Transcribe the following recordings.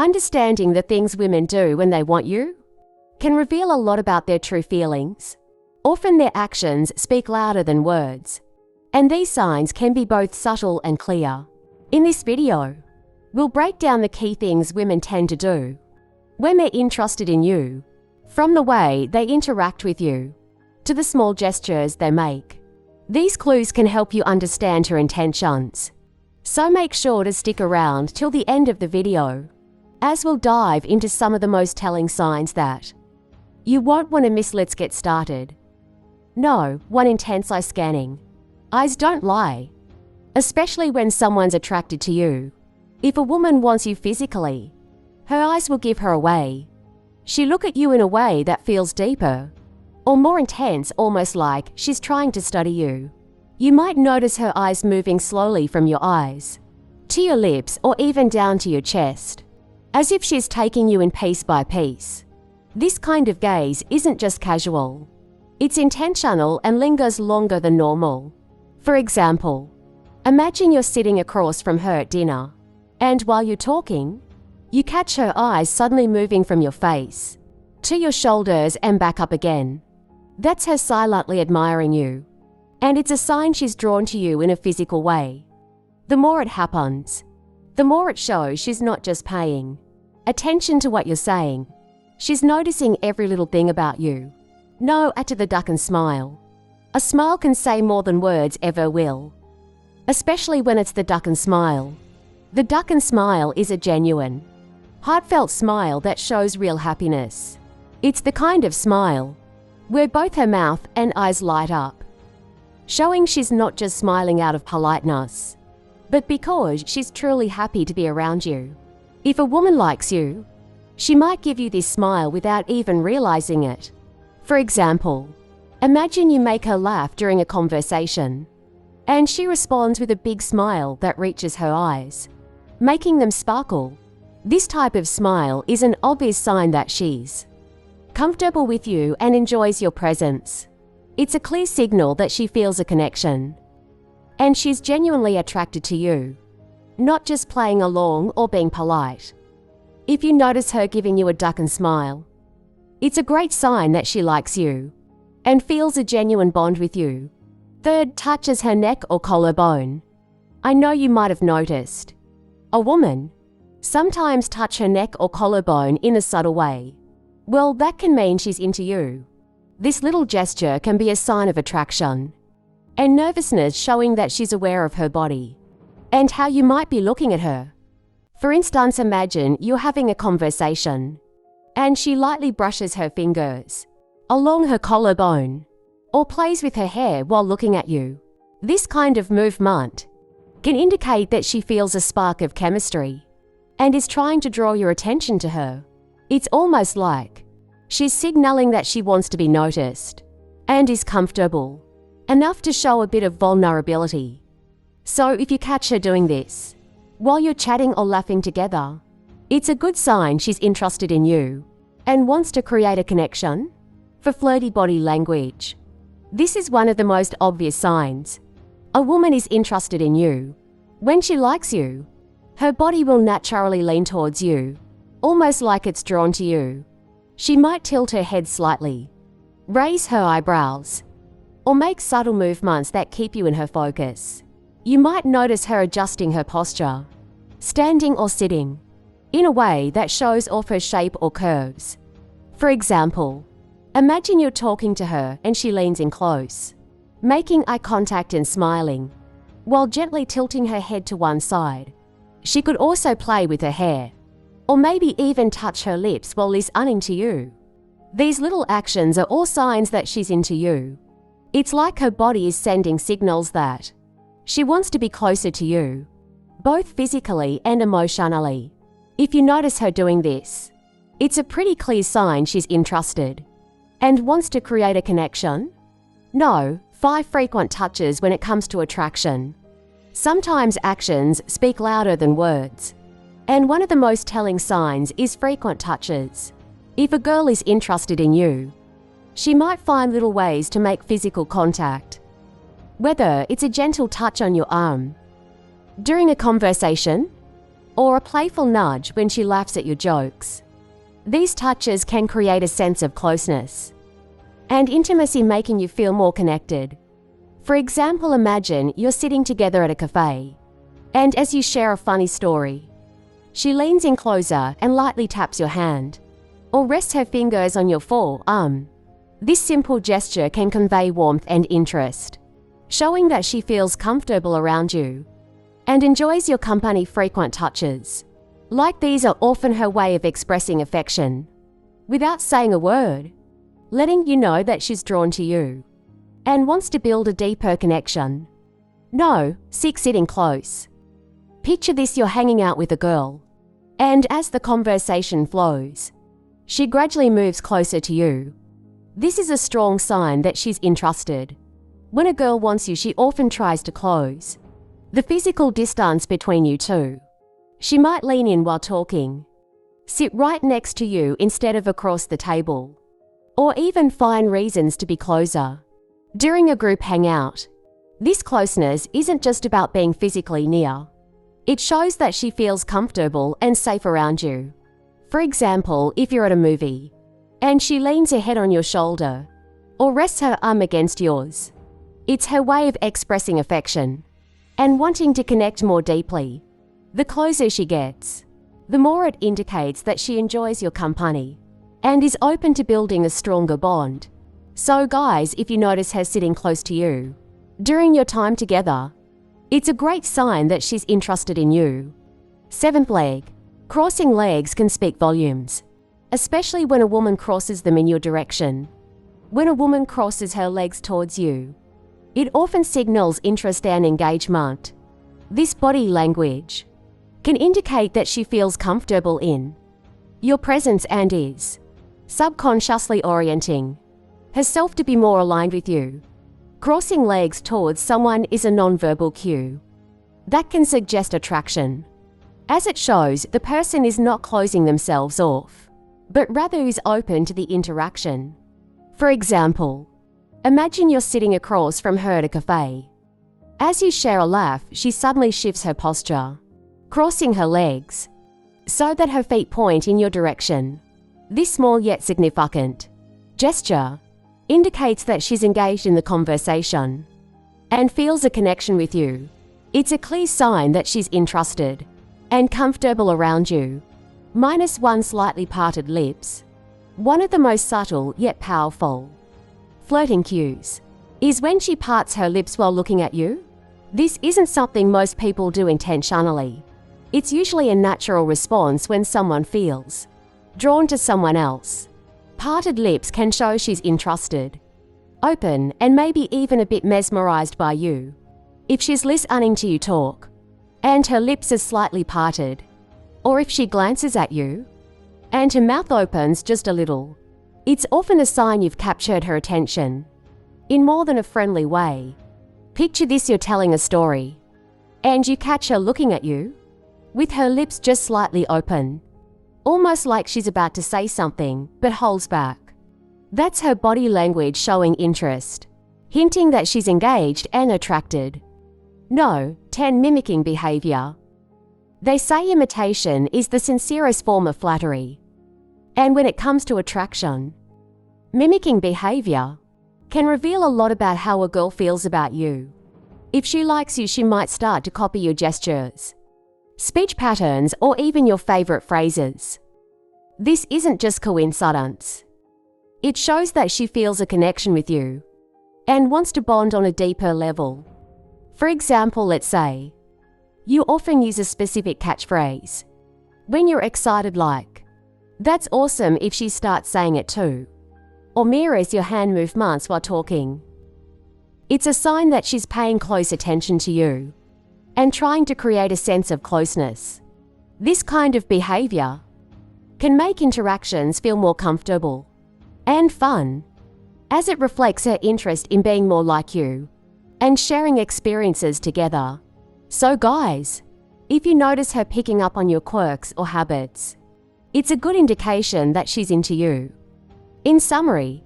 Understanding the things women do when they want you can reveal a lot about their true feelings. Often their actions speak louder than words, and these signs can be both subtle and clear. In this video, we'll break down the key things women tend to do when they're interested in you, from the way they interact with you to the small gestures they make. These clues can help you understand her intentions, so make sure to stick around till the end of the video, as we'll dive into some of the most telling signs that you won't want to miss. Let's get started. No. 1. Intense eye scanning. Eyes don't lie, especially when someone's attracted to you. If a woman wants you physically, her eyes will give her away. She'll look at you in a way that feels deeper or more intense, almost like she's trying to study you. You might notice her eyes moving slowly from your eyes to your lips or even down to your chest, as if she's taking you in piece by piece. This kind of gaze isn't just casual. It's intentional and lingers longer than normal. For example, imagine you're sitting across from her at dinner, and while you're talking, you catch her eyes suddenly moving from your face to your shoulders and back up again. That's her silently admiring you, and it's a sign she's drawn to you in a physical way. The more it happens, the more it shows she's not just paying attention to what you're saying. She's noticing every little thing about you. No, to the duck and smile. A smile can say more than words ever will, especially when it's the duck and smile. The duck and smile is a genuine, heartfelt smile that shows real happiness. It's the kind of smile where both her mouth and eyes light up, showing she's not just smiling out of politeness, but because she's truly happy to be around you. If a woman likes you, she might give you this smile without even realizing it. For example, imagine you make her laugh during a conversation, and she responds with a big smile that reaches her eyes, making them sparkle. This type of smile is an obvious sign that she's comfortable with you and enjoys your presence. It's a clear signal that she feels a connection, and she's genuinely attracted to you, not just playing along or being polite. If you notice her giving you a duck and smile, it's a great sign that she likes you and feels a genuine bond with you. 3. Touches her neck or collarbone. I know you might have noticed a woman sometimes touch her neck or collarbone in a subtle way. Well, that can mean she's into you. This little gesture can be a sign of attraction and nervousness, showing that she's aware of her body and how you might be looking at her. For instance, imagine you're having a conversation and she lightly brushes her fingers along her collarbone or plays with her hair while looking at you. This kind of movement can indicate that she feels a spark of chemistry and is trying to draw your attention to her. It's almost like she's signaling that she wants to be noticed and is comfortable enough to show a bit of vulnerability. So if you catch her doing this while you're chatting or laughing together, it's a good sign she's interested in you and wants to create a connection. For flirty body language, this is one of the most obvious signs a woman is interested in you. When she likes you, her body will naturally lean towards you, almost like it's drawn to you. She might tilt her head slightly, raise her eyebrows, or make subtle movements that keep you in her focus. You might notice her adjusting her posture, standing or sitting, in a way that shows off her shape or curves. For example, imagine you're talking to her and she leans in close, making eye contact and smiling, while gently tilting her head to one side. She could also play with her hair, or maybe even touch her lips while listening to you. These little actions are all signs that she's into you. It's like her body is sending signals that she wants to be closer to you, both physically and emotionally. If you notice her doing this, it's a pretty clear sign she's interested and wants to create a connection. No. 5. Frequent touches when it comes to attraction. Sometimes actions speak louder than words, and one of the most telling signs is frequent touches. If a girl is interested in you, she might find little ways to make physical contact, whether it's a gentle touch on your arm during a conversation, or a playful nudge when she laughs at your jokes. These touches can create a sense of closeness and intimacy, making you feel more connected. For example, imagine you're sitting together at a cafe, and as you share a funny story, she leans in closer and lightly taps your hand, or rests her fingers on your forearm. This simple gesture can convey warmth and interest, showing that she feels comfortable around you and enjoys your company. Frequent touches like these are often her way of expressing affection without saying a word, letting you know that she's drawn to you and wants to build a deeper connection. No, 6. Sitting close. Picture this: you're hanging out with a girl, and as the conversation flows, she gradually moves closer to you. This is a strong sign that she's interested. When a girl wants you, she often tries to close the physical distance between you two. She might lean in while talking, sit right next to you instead of across the table, or even find reasons to be closer. During a group hangout, this closeness isn't just about being physically near. It shows that she feels comfortable and safe around you. For example, if you're at a movie and she leans her head on your shoulder or rests her arm against yours, it's her way of expressing affection and wanting to connect more deeply. The closer she gets, the more it indicates that she enjoys your company and is open to building a stronger bond. So guys, if you notice her sitting close to you during your time together, it's a great sign that she's interested in you. 7th leg. Crossing legs can speak volumes, especially when a woman crosses them in your direction. When a woman crosses her legs towards you, it often signals interest and engagement. This body language can indicate that she feels comfortable in your presence and is subconsciously orienting herself to be more aligned with you. Crossing legs towards someone is a nonverbal cue that can suggest attraction, as it shows the person is not closing themselves off, but rather is open to the interaction. For example, imagine you're sitting across from her at a cafe. As you share a laugh, she suddenly shifts her posture, crossing her legs so that her feet point in your direction. This small yet significant gesture indicates that she's engaged in the conversation and feels a connection with you. It's a clear sign that she's interested and comfortable around you. -1. Slightly parted lips. One of the most subtle yet powerful flirting cues is when she parts her lips while looking at you. This isn't something most people do intentionally. It's usually a natural response when someone feels drawn to someone else. Parted lips can show she's interested, open, and maybe even a bit mesmerized by you. If she's listening to you talk and her lips are slightly parted, or if she glances at you and her mouth opens just a little, it's often a sign you've captured her attention in more than a friendly way. Picture this: you're telling a story and you catch her looking at you with her lips just slightly open, almost like she's about to say something but holds back. That's her body language showing interest, hinting that she's engaged and attracted. No. 10. Mimicking behavior. They say imitation is the sincerest form of flattery. And when it comes to attraction, mimicking behavior can reveal a lot about how a girl feels about you. If she likes you, she might start to copy your gestures, speech patterns, or even your favorite phrases. This isn't just coincidence. It shows that she feels a connection with you and wants to bond on a deeper level. For example, let's say you often use a specific catchphrase when you're excited, like, "That's awesome," if she starts saying it too, or mirrors your hand movements while talking. It's a sign that she's paying close attention to you and trying to create a sense of closeness. This kind of behavior can make interactions feel more comfortable and fun, as it reflects her interest in being more like you and sharing experiences together. So guys, if you notice her picking up on your quirks or habits, it's a good indication that she's into you. In summary,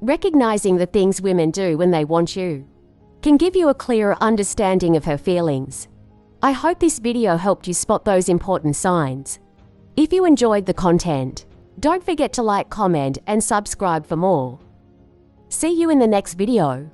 recognizing the things women do when they want you can give you a clearer understanding of her feelings I hope this video helped you spot those important signs. If you enjoyed the content, don't forget to like, comment, and subscribe for more. See you in the next video.